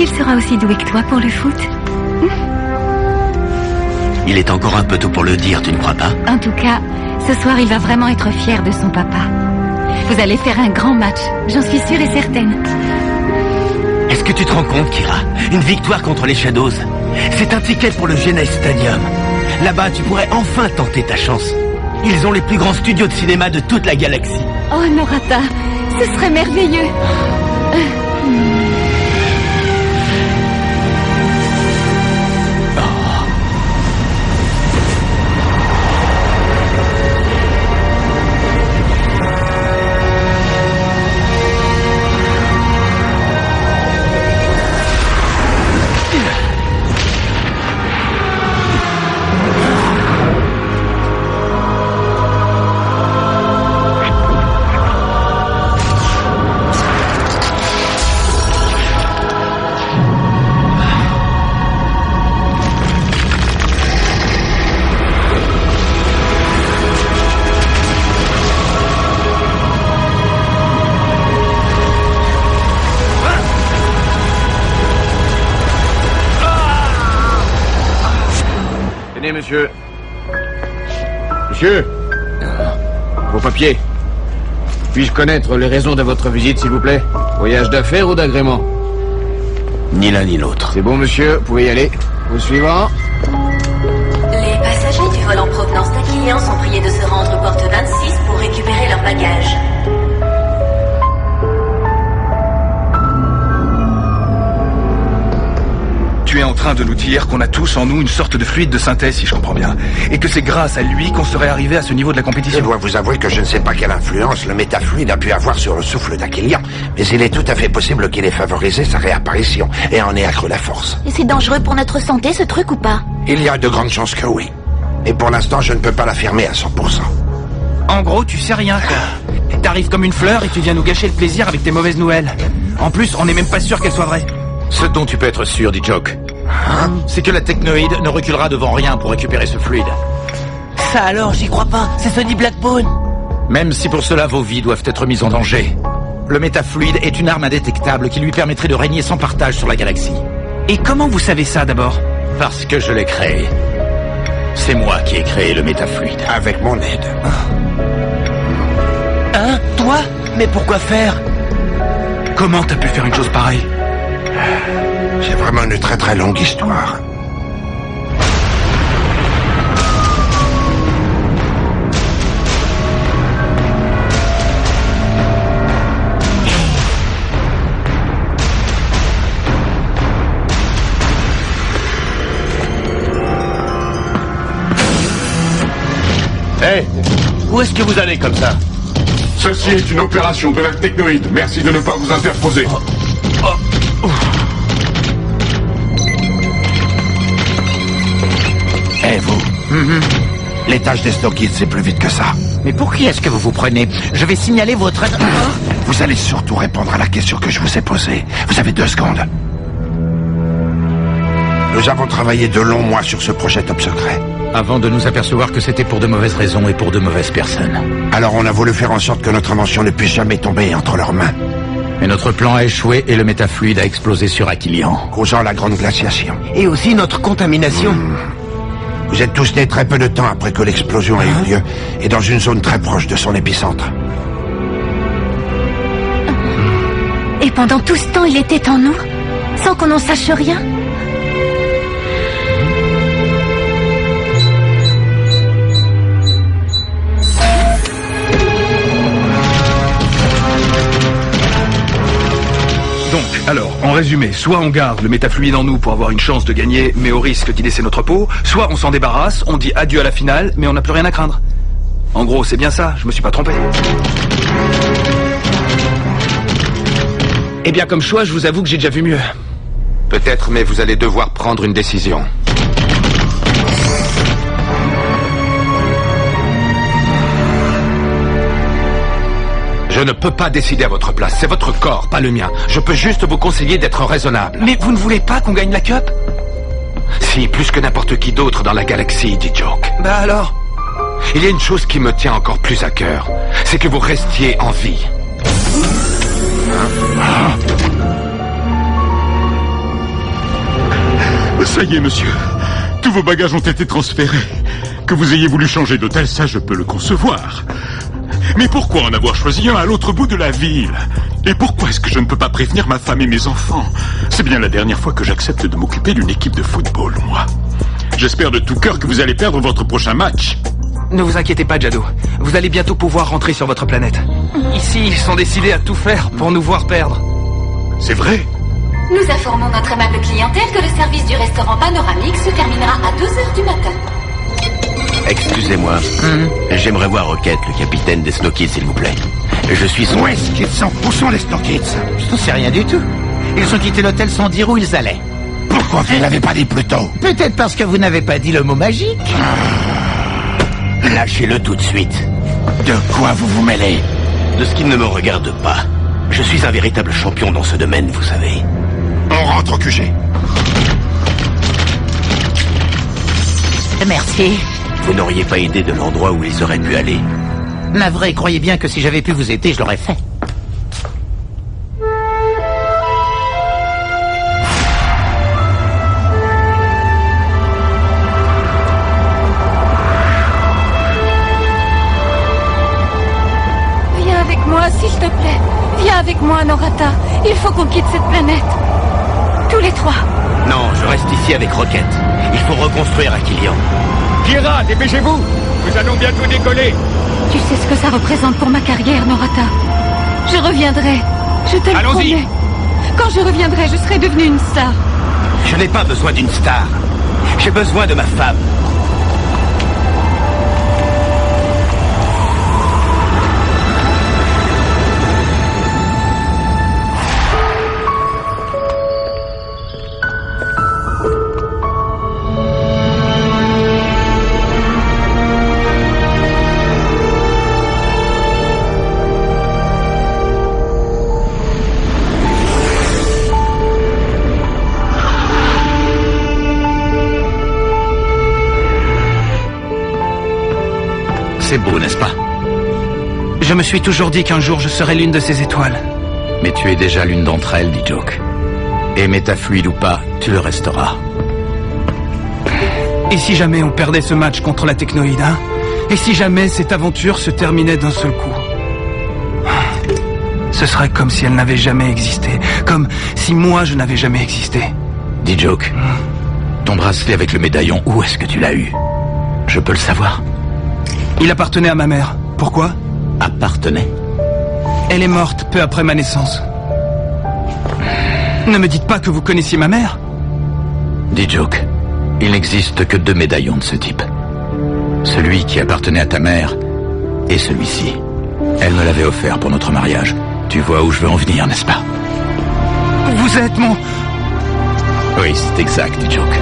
qu'il sera aussi doué que toi pour le foot. Il est encore un peu tôt pour le dire, tu ne crois pas? En tout cas, ce soir, il va vraiment être fier de son papa. Vous allez faire un grand match, j'en suis sûre et certaine. Est-ce que tu te rends compte, Kira? Une victoire contre les Shadows, c'est un ticket pour le Genesis Stadium. Là-bas, tu pourrais enfin tenter ta chance. Ils ont les plus grands studios de cinéma de toute la galaxie. Oh, Norata, ce serait merveilleux. Tenez, monsieur. Monsieur, vos papiers. Puis-je connaître les raisons de votre visite, s'il vous plaît? Voyage d'affaires ou d'agrément? Ni l'un ni l'autre. C'est bon, monsieur, vous pouvez y aller. Au suivant. Les passagers du vol en provenance d'Aquilian sont priés de se rendre porte 26 pour récupérer leurs bagages. Tu es en train de nous dire qu'on a tous en nous une sorte de fluide de synthèse, si je comprends bien. Et que c'est grâce à lui qu'on serait arrivé à ce niveau de la compétition. Je dois vous avouer que je ne sais pas quelle influence le métafluide a pu avoir sur le souffle d'Aquilian, mais il est tout à fait possible qu'il ait favorisé sa réapparition et en ait accru la force. Et c'est dangereux pour notre santé, ce truc, ou pas? Il y a de grandes chances que oui. Et pour l'instant, je ne peux pas l'affirmer à 100%. En gros, tu sais rien, quoi. T'arrives comme une fleur et tu viens nous gâcher le plaisir avec tes mauvaises nouvelles. En plus, on n'est même pas sûr qu'elles soient vraies. Ce dont tu peux être sûr, dit Jock, c'est que la technoïde ne reculera devant rien pour récupérer ce fluide. Ça alors, j'y crois pas. C'est Sonny Blackbone. Même si pour cela vos vies doivent être mises en danger. Le métafluide est une arme indétectable qui lui permettrait de régner sans partage sur la galaxie. Et comment vous savez ça, d'abord? Parce que je l'ai créé. C'est moi qui ai créé le métafluide. Avec mon aide. Hein? Toi? Mais pourquoi faire? Comment t'as pu faire une chose pareille? C'est vraiment une très très longue histoire. Hé, où est-ce que vous allez comme ça? Ceci est une opération de la technoïde. Merci de ne pas vous interposer. Eh vous, les tâches des Stockids, c'est plus vite que ça. Mais pour qui est-ce que vous vous prenez? Je vais signaler votre... Vous allez surtout répondre à la question que je vous ai posée. Vous avez 2 secondes. Nous avons travaillé de longs mois sur ce projet top secret. Avant de nous apercevoir que c'était pour de mauvaises raisons et pour de mauvaises personnes. Alors on a voulu faire en sorte que notre invention ne puisse jamais tomber entre leurs mains. Mais notre plan a échoué et le métafluide a explosé sur Aquilian. Causant la grande glaciation. Et aussi notre contamination. Vous êtes tous nés très peu de temps après que l'explosion a eu lieu et dans une zone très proche de son épicentre. Et pendant tout ce temps, il était en nous, sans qu'on n'en sache rien. Donc, alors, en résumé, soit on garde le métafluide en nous pour avoir une chance de gagner, mais au risque d'y laisser notre peau, soit on s'en débarrasse, on dit adieu à la finale, mais on n'a plus rien à craindre. En gros, c'est bien ça, je me suis pas trompé. Eh bien, comme choix, je vous avoue que j'ai déjà vu mieux. Peut-être, mais vous allez devoir prendre une décision. Je ne peux pas décider à votre place. C'est votre corps, pas le mien. Je peux juste vous conseiller d'être raisonnable. Mais vous ne voulez pas qu'on gagne la cup? Si, plus que n'importe qui d'autre dans la galaxie, dit Jock. Bah alors? Il y a une chose qui me tient encore plus à cœur. C'est que vous restiez en vie. Ça y est, monsieur. Tous vos bagages ont été transférés. Que vous ayez voulu changer d'hôtel, ça je peux le concevoir. Mais pourquoi en avoir choisi un à l'autre bout de la ville? Et pourquoi est-ce que je ne peux pas prévenir ma femme et mes enfants? C'est bien la dernière fois que j'accepte de m'occuper d'une équipe de football, moi. J'espère de tout cœur que vous allez perdre votre prochain match. Ne vous inquiétez pas, Jado. Vous allez bientôt pouvoir rentrer sur votre planète. Ici, ils sont décidés à tout faire pour nous voir perdre. C'est vrai? Nous informons notre aimable clientèle que le service du restaurant panoramique se terminera à 2h du matin. Excusez-moi. J'aimerais voir Rocket, le capitaine des Snow Kids, s'il vous plaît. Je suis son... Où est-ce qu'ils sont? Où sont les Snow Kids? Je ne sais rien du tout. Ils ont quitté l'hôtel sans dire où ils allaient. Pourquoi vous ne l'avez pas dit plus tôt? Peut-être parce que vous n'avez pas dit le mot magique. Lâchez-le tout de suite. De quoi vous vous mêlez? De ce qui ne me regarde pas. Je suis un véritable champion dans ce domaine, vous savez. On rentre au QG. Merci. Vous n'auriez pas idée de l'endroit où ils auraient pu aller. Navré, croyez bien que si j'avais pu vous aider, je l'aurais fait. Viens avec moi, s'il te plaît. Viens avec moi, Norata. Il faut qu'on quitte cette planète. Tous les trois. Non, je reste ici avec Rocket. Il faut reconstruire Aquilion. Kira, dépêchez-vous! Nous allons bientôt décoller! Tu sais ce que ça représente pour ma carrière, Norata. Je reviendrai. Je te le Allons-y. promets. Quand je reviendrai, je serai devenue une star. Je n'ai pas besoin d'une star. J'ai besoin de ma femme. C'est beau, n'est-ce pas? Je me suis toujours dit qu'un jour je serais l'une de ces étoiles. Mais tu es déjà l'une d'entre elles, dit Joke. Et métafluide ou pas, tu le resteras. Et si jamais on perdait ce match contre la technoïde, hein? Et si jamais cette aventure se terminait d'un seul coup? Ce serait comme si elle n'avait jamais existé. Comme si moi je n'avais jamais existé. Dit Joke. Ton bracelet avec le médaillon, où est-ce que tu l'as eu? Je peux le savoir? Il appartenait à ma mère. Pourquoi? Appartenait? Elle est morte peu après ma naissance. Ne me dites pas que vous connaissiez ma mère. Dit Joke. Il n'existe que 2 médaillons de ce type. Celui qui appartenait à ta mère et celui-ci. Elle me l'avait offert pour notre mariage. Tu vois où je veux en venir, n'est-ce pas? Vous êtes mon... Oui, c'est exact, dit Joke.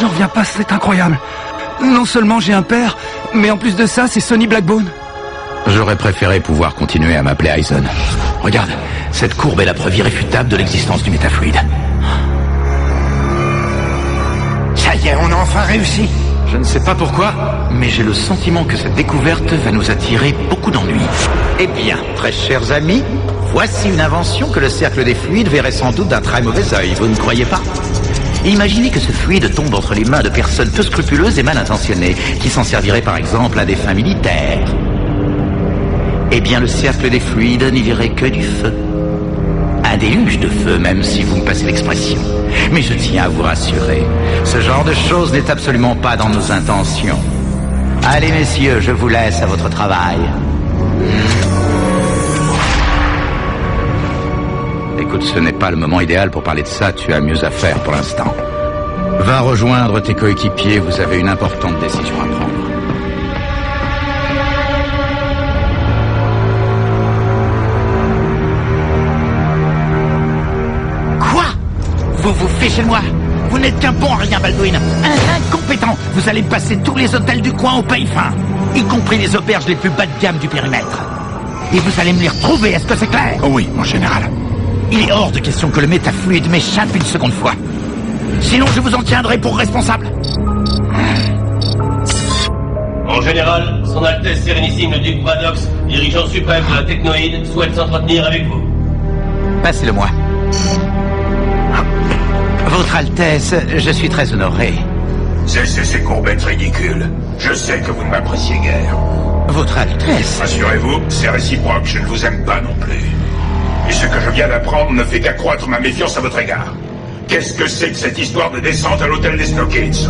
J'en reviens pas, c'est incroyable. Non seulement j'ai un père, mais en plus de ça, c'est Sonny Blackbone. J'aurais préféré pouvoir continuer à m'appeler Aizen. Regarde, cette courbe est la preuve irréfutable de l'existence du métafluide. Ça y est, on a enfin réussi. Je ne sais pas pourquoi, mais j'ai le sentiment que cette découverte va nous attirer beaucoup d'ennuis. Eh bien, très chers amis, voici une invention que le cercle des fluides verrait sans doute d'un très mauvais œil, vous ne croyez pas? Imaginez que ce fluide tombe entre les mains de personnes peu scrupuleuses et mal intentionnées, qui s'en serviraient par exemple à des fins militaires. Eh bien, le cercle des fluides n'y verrait que du feu. Un déluge de feu, même si vous me passez l'expression. Mais je tiens à vous rassurer, ce genre de choses n'est absolument pas dans nos intentions. Allez, messieurs, je vous laisse à votre travail. Écoute, ce n'est pas le moment idéal pour parler de ça, tu as mieux à faire pour l'instant. Va rejoindre tes coéquipiers, vous avez une importante décision à prendre. Quoi? Vous vous fichez de moi? Vous n'êtes qu'un bon à rien, Baldwin. Un incompétent. Vous allez passer tous les hôtels du coin au paye fin, y compris les auberges les plus bas de gamme du périmètre. Et vous allez me les retrouver, est-ce que c'est clair? Oh oui, mon général. Il est hors de question que le métafluide m'échappe une seconde fois. Sinon, je vous en tiendrai pour responsable. En général, son Altesse Sérénissime le Duc Bradox, dirigeant suprême de la technoïde, souhaite s'entretenir avec vous. Passez-le moi. Votre Altesse, je suis très honoré. Cessez ces courbettes ridicules. Je sais que vous ne m'appréciez guère. Votre Altesse... Rassurez-vous, c'est réciproque, je ne vous aime pas non plus. Et ce que je viens d'apprendre ne fait qu'accroître ma méfiance à votre égard. Qu'est-ce que c'est que cette histoire de descente à l'hôtel des Snow Kids?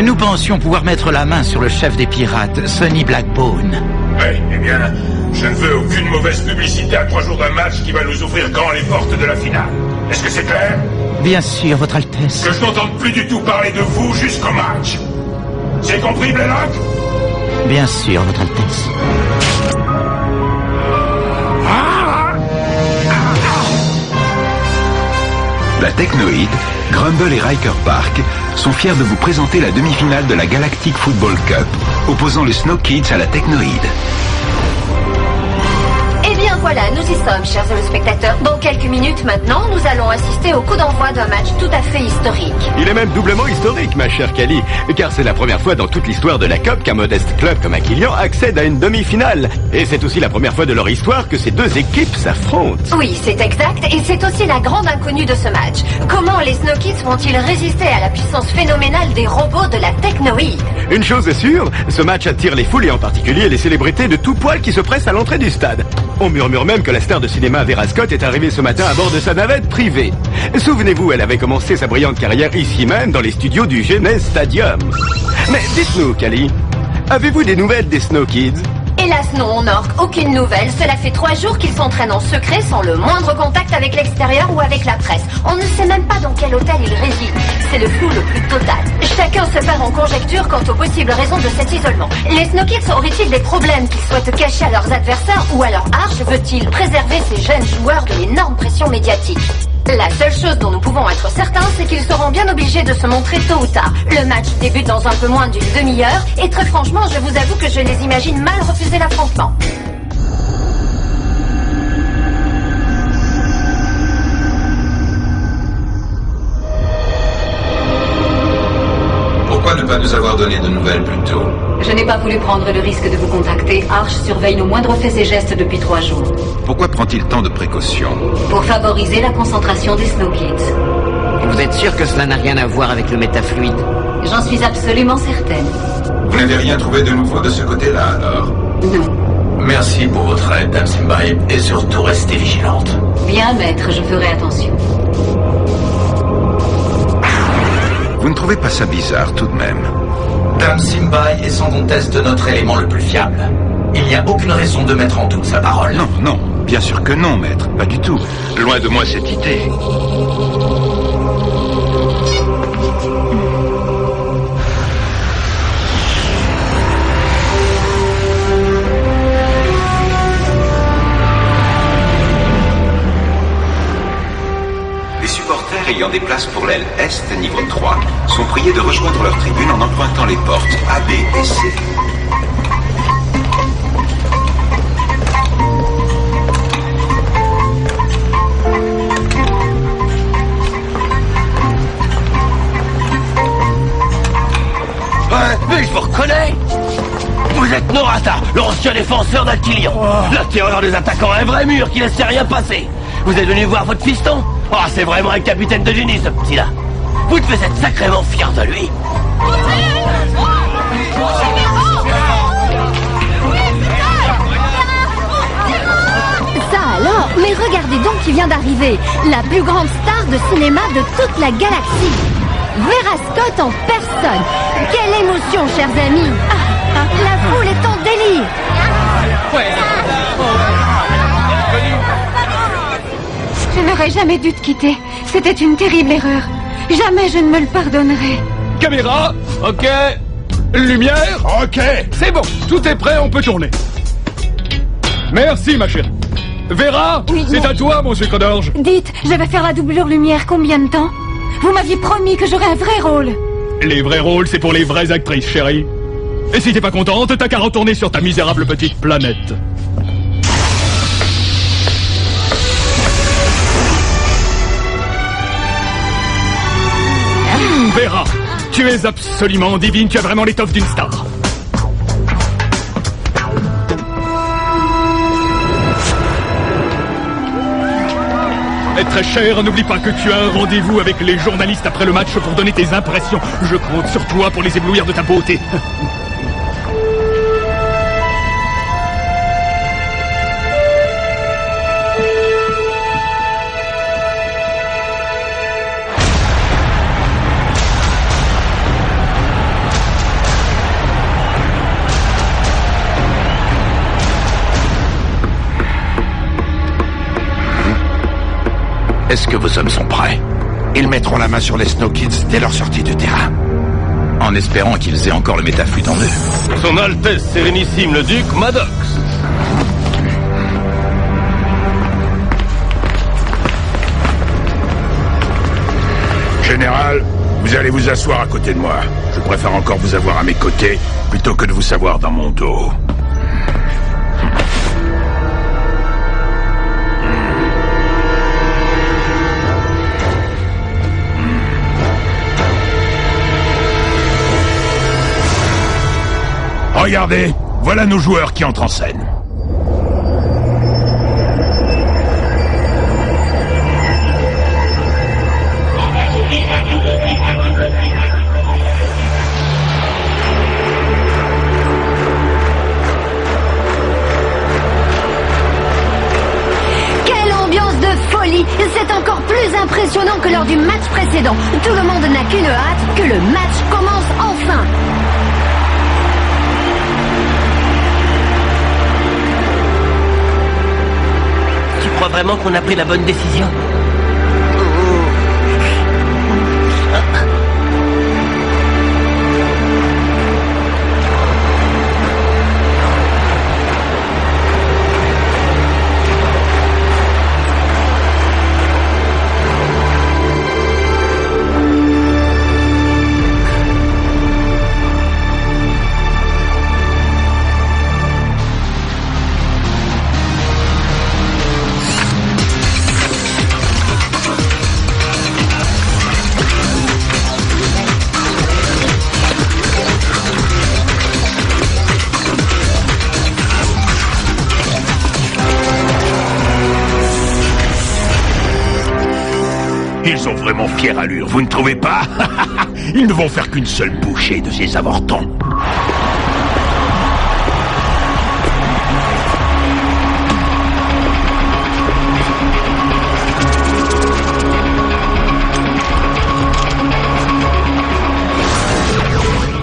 Nous pensions pouvoir mettre la main sur le chef des pirates, Sonny Blackbone. Oui, eh bien, je ne veux aucune mauvaise publicité à 3 jours d'un match qui va nous ouvrir grand les portes de la finale. Est-ce que c'est clair? Bien sûr, Votre Altesse. Que je n'entende plus du tout parler de vous jusqu'au match. C'est compris, Blaylock? Bien sûr, Votre Altesse. La Technoïde, Grumble et Riker Park sont fiers de vous présenter la demi-finale de la Galactic Football Cup, opposant les Snow Kids à la Technoïde. Eh bien voilà, nous y sommes, chers spectateurs. Dans quelques minutes maintenant, nous allons assister au coup d'envoi d'un match tout à fait historique. Il est même doublement historique, ma chère Kali, car c'est la première fois dans toute l'histoire de la Cup qu'un modeste club comme Aquilian accède à une demi-finale. Et c'est aussi la première fois de leur histoire que ces deux équipes s'affrontent. Oui, c'est exact, et c'est aussi la grande inconnue de ce match. Comment les Snow Kids vont-ils résister à la puissance phénoménale des robots de la Technoïde? Une chose est sûre, ce match attire les foules et en particulier les célébrités de tout poil qui se pressent à l'entrée du stade. On murmure même que la star de cinéma Vera Scott est arrivée ce matin à bord de sa navette privée. Souvenez-vous, elle avait commencé sa brillante carrière ici même, dans les studios du Genèse Stadium. Mais dites-nous, Kali, avez-vous des nouvelles des Snow Kids? Hélas non, Nork, aucune nouvelle. Cela fait 3 jours qu'ils s'entraînent en secret sans le moindre contact avec l'extérieur ou avec la presse. On ne sait même pas dans quel hôtel ils résident. C'est le flou le plus total. Chacun se part en conjecture quant aux possibles raisons de cet isolement. Les Snow Kids auraient-ils des problèmes qu'ils souhaitent cacher à leurs adversaires ou alors Arch veut-il préserver ces jeunes joueurs de l'énorme pression médiatique? La seule chose dont nous pouvons être certains, c'est qu'ils seront bien obligés de se montrer tôt ou tard. Le match débute dans un peu moins d'une demi-heure, et très franchement, je vous avoue que je les imagine mal refuser l'affrontement. Pourquoi ne pas nous avoir donné de nouvelles plus tôt? Je n'ai pas voulu prendre le risque de vous contacter. Arch surveille nos moindres faits et gestes depuis 3 jours. Pourquoi prend-il tant de précautions? Pour favoriser la concentration des Snow Kids. Vous êtes sûr que cela n'a rien à voir avec le métafluide? J'en suis absolument certaine. Vous n'avez rien trouvé de nouveau de ce côté-là, alors? Non. Merci pour votre aide, Dame Simbai, et surtout restez vigilante. Bien, maître, je ferai attention. Vous ne trouvez pas ça bizarre tout de même? Dame Simbai est sans conteste notre élément le plus fiable. Il n'y a aucune raison de mettre en doute sa parole. Non, non, bien sûr que non, maître, pas du tout. Loin de moi cette idée. Les supporters ayant des places pour l'aile Est, niveau 3, sont priés de rejoindre leur tribune en empruntant les portes A, B et C. Mais je vous reconnais! Vous êtes Norata, l'ancien défenseur d'Alkilian. La terreur des attaquants, un vrai mur qui laissait rien passer. Vous êtes venu voir votre fiston? Oh, c'est vraiment un capitaine de génie, ce petit-là. Vous devez être sacrément fier de lui. Ça alors, mais regardez donc qui vient d'arriver. La plus grande star de cinéma de toute la galaxie. Vera Scott en personne. Quelle émotion, chers amis. La foule est en délire. Je n'aurais jamais dû te quitter. C'était une terrible erreur. Jamais je ne me le pardonnerai. Caméra, ok. Lumière, ok. C'est bon, tout est prêt, on peut tourner. Merci, ma chérie. Vera, oui, c'est à toi, mon sucre d'orge. Dites, je vais faire la doublure lumière combien de temps? Vous m'aviez promis que j'aurais un vrai rôle. Les vrais rôles, c'est pour les vraies actrices, chérie. Et si t'es pas contente, t'as qu'à retourner sur ta misérable petite planète. Vera, tu es absolument divine, tu as vraiment l'étoffe d'une star. Eh, très cher, n'oublie pas que tu as un rendez-vous avec les journalistes après le match pour donner tes impressions. Je compte sur toi pour les éblouir de ta beauté. Est-ce que vos hommes sont prêts? Ils mettront la main sur les Snow Kids dès leur sortie du terrain. En espérant qu'ils aient encore le métafluide en eux. Son Altesse Sérénissime le Duc Maddox. Général, vous allez vous asseoir à côté de moi. Je préfère encore vous avoir à mes côtés plutôt que de vous savoir dans mon dos. Regardez, voilà nos joueurs qui entrent en scène. Quelle ambiance de folie! C'est encore plus impressionnant que lors du match précédent. Tout le monde n'a qu'une hâte, que le match commence enfin. Tu crois vraiment qu'on a pris la bonne décision? Ils ont vraiment fière allure, vous ne trouvez pas? Ils ne vont faire qu'une seule bouchée de ces avortons.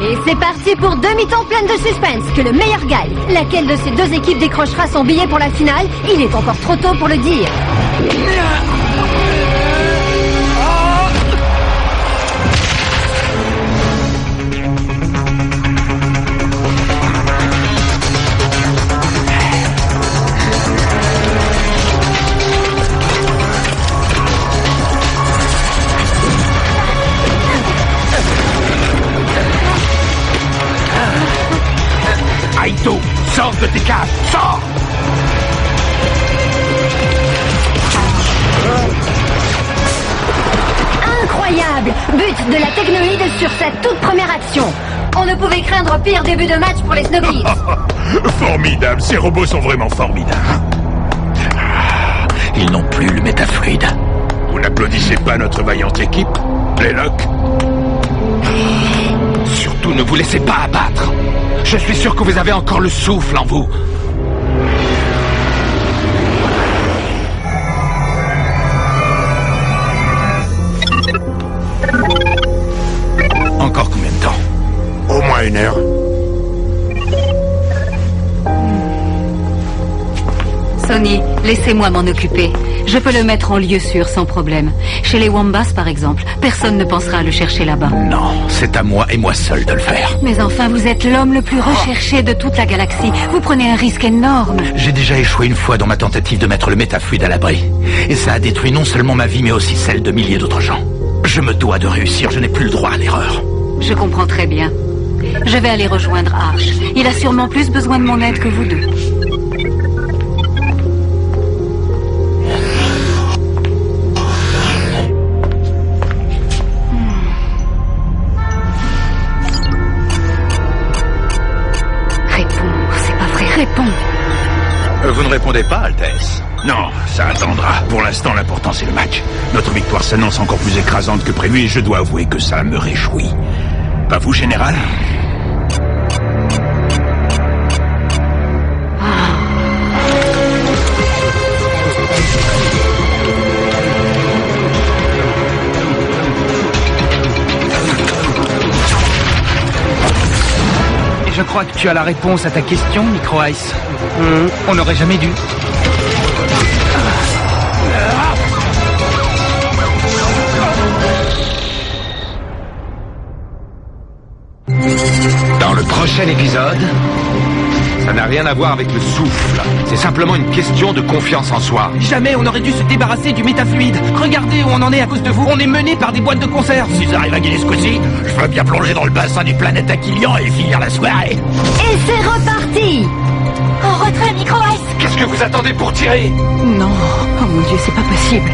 Et c'est parti pour deux mi-temps pleines de suspense, que le meilleur gagne. Laquelle de ces deux équipes décrochera son billet pour la finale? Il est encore trop tôt pour le dire. Aito, sors de tes cages, sors! Incroyable! But de la Technoïde sur sa toute première action. On ne pouvait craindre pire début de match pour les Snow Kids. Formidable, ces robots sont vraiment formidables. Ils n'ont plus le métafluide. Vous n'applaudissez pas notre vaillante équipe, les Locks? Surtout ne vous laissez pas abattre. Je suis sûr que vous avez encore le souffle en vous. Encore combien de temps? Au moins 1 heure. Sonny, laissez-moi m'en occuper. Je peux le mettre en lieu sûr sans problème. Chez les Wombas, par exemple, personne ne pensera à le chercher là-bas. Non, c'est à moi et moi seul de le faire. Mais enfin, vous êtes l'homme le plus recherché de toute la galaxie. Vous prenez un risque énorme. J'ai déjà échoué une fois dans ma tentative de mettre le métafluide à l'abri. Et ça a détruit non seulement ma vie, mais aussi celle de milliers d'autres gens. Je me dois de réussir, je n'ai plus le droit à l'erreur. Je comprends très bien. Je vais aller rejoindre Arch. Il a sûrement plus besoin de mon aide que vous deux. Vous ne répondez pas, Altesse. Non, ça attendra. Pour l'instant, l'important, c'est le match. Notre victoire s'annonce encore plus écrasante que prévu et je dois avouer que ça me réjouit. Pas vous, général? Je crois que tu as la réponse à ta question, Micro Ice. On n'aurait jamais dû. Dans le prochain épisode, ça n'a rien à voir avec le souffle. C'est simplement une question de confiance en soi. Jamais on aurait dû se débarrasser du métafluide. Regardez où on en est à cause de vous. On est mené par des boîtes de conserve. S'ils arrivent à gagner ce coup-ci, je veux bien plonger dans le bassin du planète Aquilian et finir la soirée. Et c'est reparti! En retrait, Micro Ice. Qu'est-ce que vous attendez pour tirer? Non, oh mon Dieu, c'est pas possible.